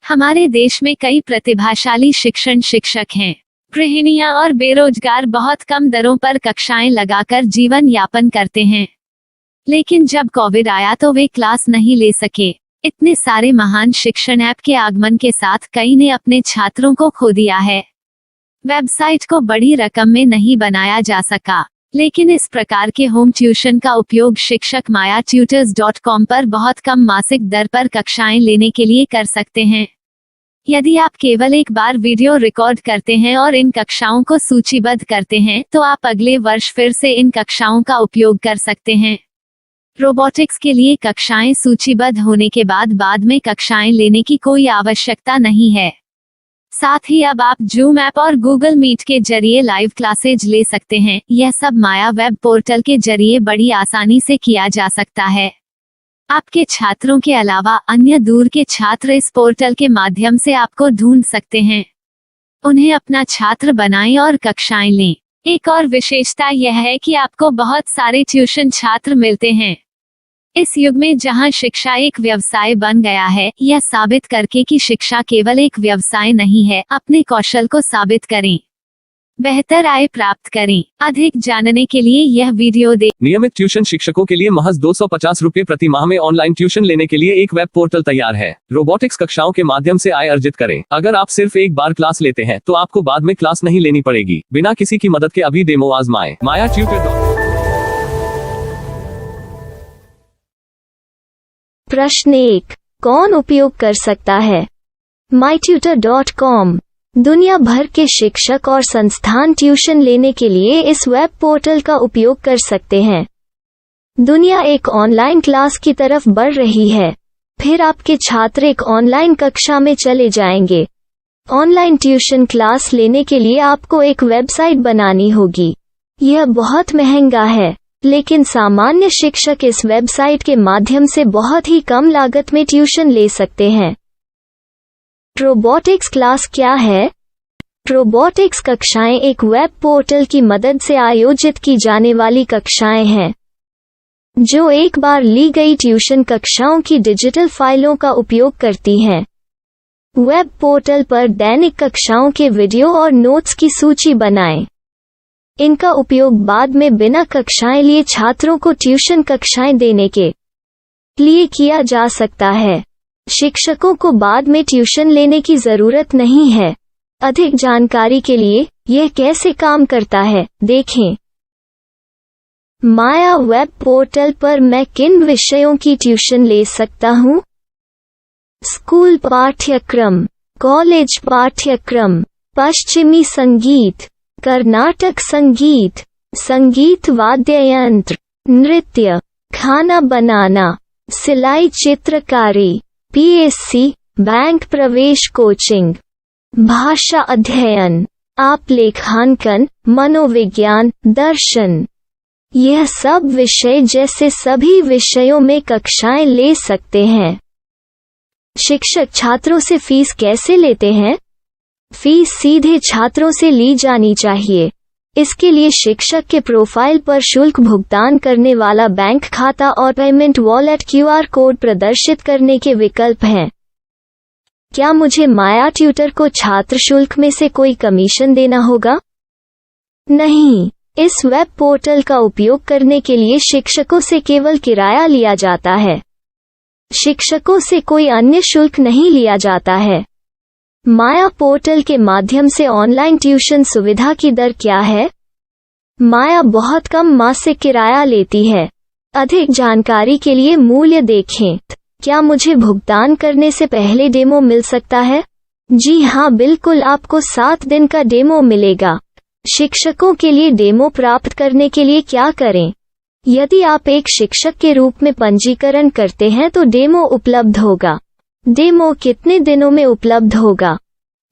हमारे देश में कई प्रतिभाशाली शिक्षण शिक्षक हैं। गृहिणियां और बेरोजगार बहुत कम दरों पर कक्षाएं लगाकर जीवन यापन करते हैं। लेकिन जब कोविड आया तो वे क्लास नहीं ले सके। इतने सारे महान शिक्षण ऐप के आगमन के साथ कई ने अपने छात्रों को खो दिया है। वेबसाइट को बड़ी रकम में नहीं बनाया जा सका, लेकिन इस प्रकार के होम ट्यूशन का उपयोग शिक्षक myatutors.com पर बहुत कम मासिक दर पर कक्षाएं लेने के लिए कर सकते हैं। यदि आप केवल एक बार वीडियो रिकॉर्ड करते हैं और इन कक्षाओं को सूचीबद्ध करते हैं तो आप अगले वर्ष फिर से इन कक्षाओं का उपयोग कर सकते हैं। रोबोटिक्स के लिए कक्षाएं सूचीबद्ध होने के बाद में कक्षाएं लेने की कोई आवश्यकता नहीं है। साथ ही अब आप जूम ऐप और गूगल मीट के जरिए लाइव क्लासेज ले सकते हैं। यह सब माया वेब पोर्टल के जरिए बड़ी आसानी से किया जा सकता है। आपके छात्रों के अलावा अन्य दूर के छात्र इस पोर्टल के माध्यम से आपको ढूंढ सकते हैं। उन्हें अपना छात्र बनाएं और कक्षाएं लें। एक और विशेषता यह है कि आपको बहुत सारे ट्यूशन छात्र मिलते हैं। इस युग में जहां शिक्षा एक व्यवसाय बन गया है, यह साबित करके कि शिक्षा केवल एक व्यवसाय नहीं है, अपने कौशल को साबित करें, बेहतर आय प्राप्त करें। अधिक जानने के लिए यह वीडियो देखें। नियमित ट्यूशन शिक्षकों के लिए महज 250 रुपए प्रति माह में ऑनलाइन ट्यूशन लेने के लिए एक वेब पोर्टल तैयार है। रोबोटिक्स कक्षाओं के माध्यम से आय अर्जित करें। अगर आप सिर्फ एक बार क्लास लेते हैं तो आपको बाद में क्लास नहीं लेनी पड़ेगी। बिना किसी की मदद के अभी डेमो आजमाएं। myatutors.com। प्रश्न 1, कौन उपयोग कर सकता है? mytutor.com दुनिया भर के शिक्षक और संस्थान ट्यूशन लेने के लिए इस वेब पोर्टल का उपयोग कर सकते हैं। दुनिया एक ऑनलाइन क्लास की तरफ बढ़ रही है। फिर आपके छात्र एक ऑनलाइन कक्षा में चले जाएंगे। ऑनलाइन ट्यूशन क्लास लेने के लिए आपको एक वेबसाइट बनानी होगी। यह बहुत महंगा है, लेकिन सामान्य शिक्षक इस वेबसाइट के माध्यम से बहुत ही कम लागत में ट्यूशन ले सकते हैं। रोबोटिक्स क्लास क्या है? रोबोटिक्स कक्षाएं एक वेब पोर्टल की मदद से आयोजित की जाने वाली कक्षाएं हैं, जो एक बार ली गई ट्यूशन कक्षाओं की डिजिटल फाइलों का उपयोग करती हैं। वेब पोर्टल पर दैनिक कक्षाओं के वीडियो और नोट्स की सूची बनाएं। इनका उपयोग बाद में बिना कक्षाएं लिए छात्रों को ट्यूशन कक्षाएं देने के लिए किया जा सकता है। शिक्षकों को बाद में ट्यूशन लेने की जरूरत नहीं है। अधिक जानकारी के लिए यह कैसे काम करता है, देखें। माया वेब पोर्टल पर मैं किन विषयों की ट्यूशन ले सकता हूँ? स्कूल पाठ्यक्रम, कॉलेज पाठ्यक्रम, पश्चिमी संगीत, कर्नाटक संगीत, संगीत वाद्य यंत्र, नृत्य, खाना बनाना, सिलाई चित्रकारी, पीएससी, बैंक प्रवेश कोचिंग, भाषा अध्ययन, आप लेखांकन, मनोविज्ञान, दर्शन। यह सब विषय जैसे सभी विषयों में कक्षाएं ले सकते हैं। शिक्षक छात्रों से फीस कैसे लेते हैं? फीस सीधे छात्रों से ली जानी चाहिए। इसके लिए शिक्षक के प्रोफाइल पर शुल्क भुगतान करने वाला बैंक खाता और पेमेंट वॉलेट क्यूआर कोड प्रदर्शित करने के विकल्प हैं। क्या मुझे माया ट्यूटर को छात्र शुल्क में से कोई कमीशन देना होगा? नहीं, इस वेब पोर्टल का उपयोग करने के लिए शिक्षकों से केवल किराया लिया जाता है। शिक्षकों से कोई अन्य शुल्क नहीं लिया जाता है। माया पोर्टल के माध्यम से ऑनलाइन ट्यूशन सुविधा की दर क्या है? माया बहुत कम मासिक किराया लेती है। अधिक जानकारी के लिए मूल्य देखें। क्या मुझे भुगतान करने से पहले डेमो मिल सकता है? जी हाँ, बिल्कुल, आपको 7 दिन का डेमो मिलेगा। शिक्षकों के लिए डेमो प्राप्त करने के लिए क्या करें? यदि आप एक शिक्षक के रूप में पंजीकरण करते हैं तो डेमो उपलब्ध होगा। डेमो कितने दिनों में उपलब्ध होगा?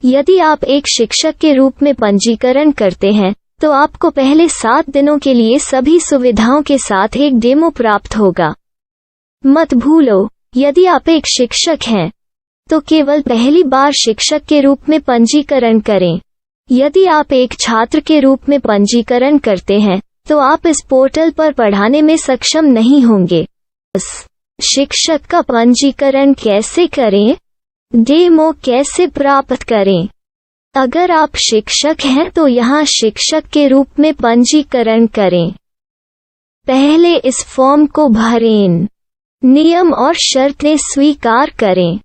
यदि आप एक शिक्षक के रूप में पंजीकरण करते हैं तो आपको पहले 7 दिनों के लिए सभी सुविधाओं के साथ एक डेमो प्राप्त होगा। मत भूलो, यदि आप एक शिक्षक हैं तो केवल पहली बार शिक्षक के रूप में पंजीकरण करें। यदि आप एक छात्र के रूप में पंजीकरण करते हैं तो आप इस पोर्टल पर पढ़ाने में सक्षम नहीं होंगे। शिक्षक का पंजीकरण कैसे करें? डेमो कैसे प्राप्त करें? अगर आप शिक्षक हैं तो यहाँ शिक्षक के रूप में पंजीकरण करें। पहले इस फॉर्म को भरें। नियम और शर्तें स्वीकार करें।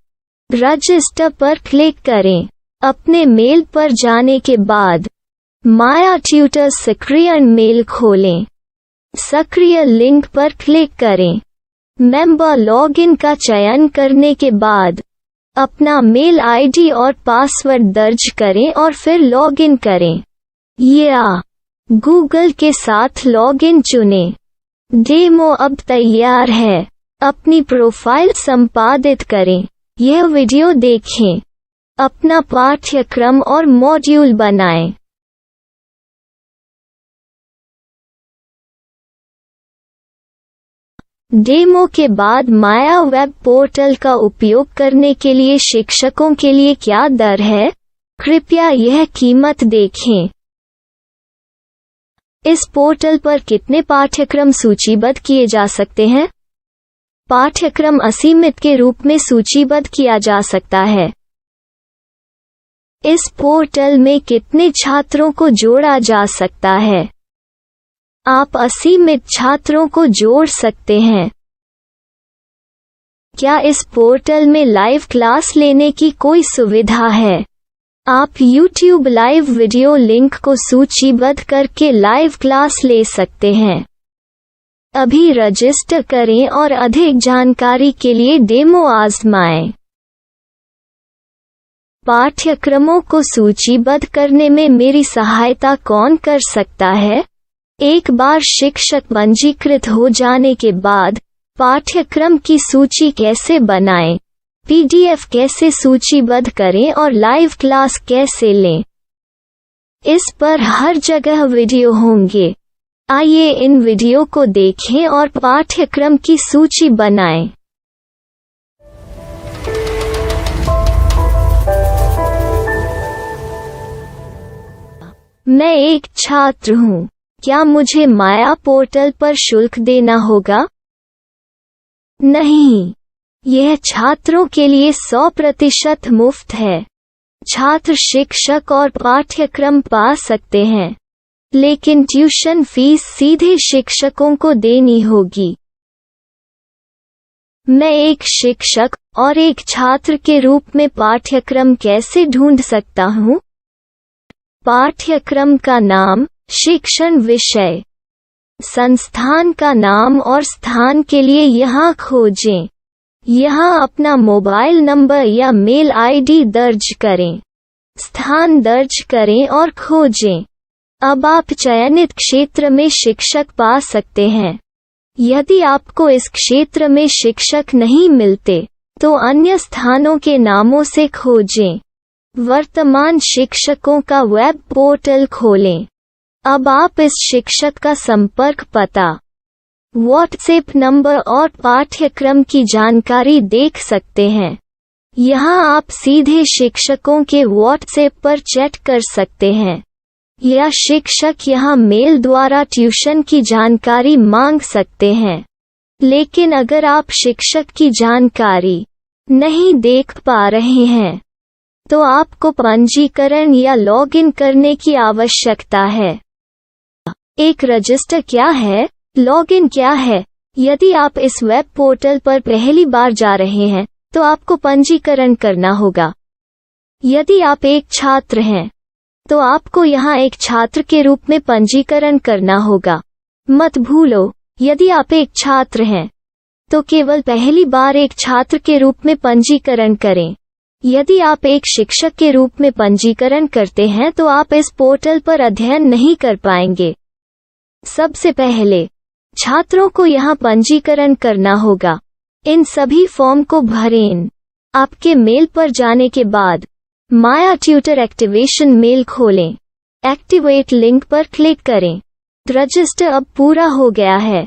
रजिस्टर पर क्लिक करें। अपने मेल पर जाने के बाद माया ट्यूटर सक्रिय मेल खोलें। सक्रिय लिंक पर क्लिक करें। मेंबर लॉगिन का चयन करने के बाद अपना मेल आईडी और पासवर्ड दर्ज करें और फिर लॉगिन करें या गूगल के साथ लॉगिन चुनें। डेमो अब तैयार है। अपनी प्रोफाइल संपादित करें। यह वीडियो देखें। अपना पाठ्यक्रम और मॉड्यूल बनाएं। डेमो के बाद माया वेब पोर्टल का उपयोग करने के लिए शिक्षकों के लिए क्या दर है? कृपया यह कीमत देखें। इस पोर्टल पर कितने पाठ्यक्रम सूचीबद्ध किए जा सकते हैं? पाठ्यक्रम असीमित के रूप में सूचीबद्ध किया जा सकता है। इस पोर्टल में कितने छात्रों को जोड़ा जा सकता है? आप असीमित छात्रों को जोड़ सकते हैं। क्या इस पोर्टल में लाइव क्लास लेने की कोई सुविधा है? आप YouTube लाइव वीडियो लिंक को सूचीबद्ध करके लाइव क्लास ले सकते हैं। अभी रजिस्टर करें और अधिक जानकारी के लिए डेमो आजमाएं। पाठ्यक्रमों को सूचीबद्ध करने में मेरी सहायता कौन कर सकता है? एक बार शिक्षक पंजीकृत हो जाने के बाद पाठ्यक्रम की सूची कैसे बनाएं? PDF कैसे सूचीबद्ध करें और लाइव क्लास कैसे लें? इस पर हर जगह वीडियो होंगे। आइए इन वीडियो को देखें और पाठ्यक्रम की सूची बनाएं। मैं एक छात्र हूँ। क्या मुझे माया पोर्टल पर शुल्क देना होगा? नहीं, यह छात्रों के लिए 100% मुफ्त है। छात्र शिक्षक और पाठ्यक्रम पा सकते हैं, लेकिन ट्यूशन फीस सीधे शिक्षकों को देनी होगी। मैं एक शिक्षक और एक छात्र के रूप में पाठ्यक्रम कैसे ढूंढ सकता हूँ? पाठ्यक्रम का नाम, शिक्षण विषय, संस्थान का नाम और स्थान के लिए यहाँ खोजें। यहाँ अपना मोबाइल नंबर या मेल आईडी दर्ज करें। स्थान दर्ज करें और खोजें। अब आप चयनित क्षेत्र में शिक्षक पा सकते हैं। यदि आपको इस क्षेत्र में शिक्षक नहीं मिलते, तो अन्य स्थानों के नामों से खोजें। वर्तमान शिक्षकों का वेब पोर्टल खोलें। अब आप इस शिक्षक का संपर्क पता, व्हाट्सएप नंबर और पाठ्यक्रम की जानकारी देख सकते हैं। यहाँ आप सीधे शिक्षकों के व्हाट्सएप पर चैट कर सकते हैं या शिक्षक यहाँ मेल द्वारा ट्यूशन की जानकारी मांग सकते हैं। लेकिन अगर आप शिक्षक की जानकारी नहीं देख पा रहे हैं, तो आपको पंजीकरण या लॉगिन करने की आवश्यकता है। एक रजिस्टर क्या है? लॉगिन क्या है? यदि आप इस वेब पोर्टल पर पहली बार जा रहे हैं, तो आपको पंजीकरण करना होगा। यदि आप एक छात्र हैं, तो आपको यहाँ एक छात्र के रूप में पंजीकरण करना होगा। मत भूलो, यदि आप एक छात्र हैं, तो केवल पहली बार एक छात्र के रूप में पंजीकरण करें। यदि आप एक शिक्षक के रूप में पंजीकरण करते हैं, तो आप इस पोर्टल पर अध्ययन नहीं कर पाएंगे। सबसे पहले छात्रों को यहाँ पंजीकरण करना होगा। इन सभी फॉर्म को भरें। आपके मेल पर जाने के बाद माया ट्यूटर एक्टिवेशन मेल खोलें। एक्टिवेट लिंक पर क्लिक करें। रजिस्टर अब पूरा हो गया है।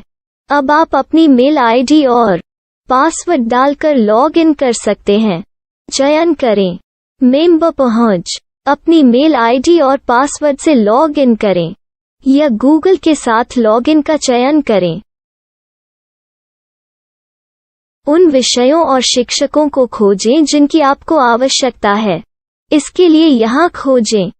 अब आप अपनी मेल आईडी और पासवर्ड डालकर लॉग इन कर सकते हैं। चयन करें मेंबर पहुंच। अपनी मेल आईडी और पासवर्ड से लॉग इन करें या गूगल के साथ लॉगिन का चयन करें। उन विषयों और शिक्षकों को खोजें जिनकी आपको आवश्यकता है। इसके लिए यहाँ खोजें।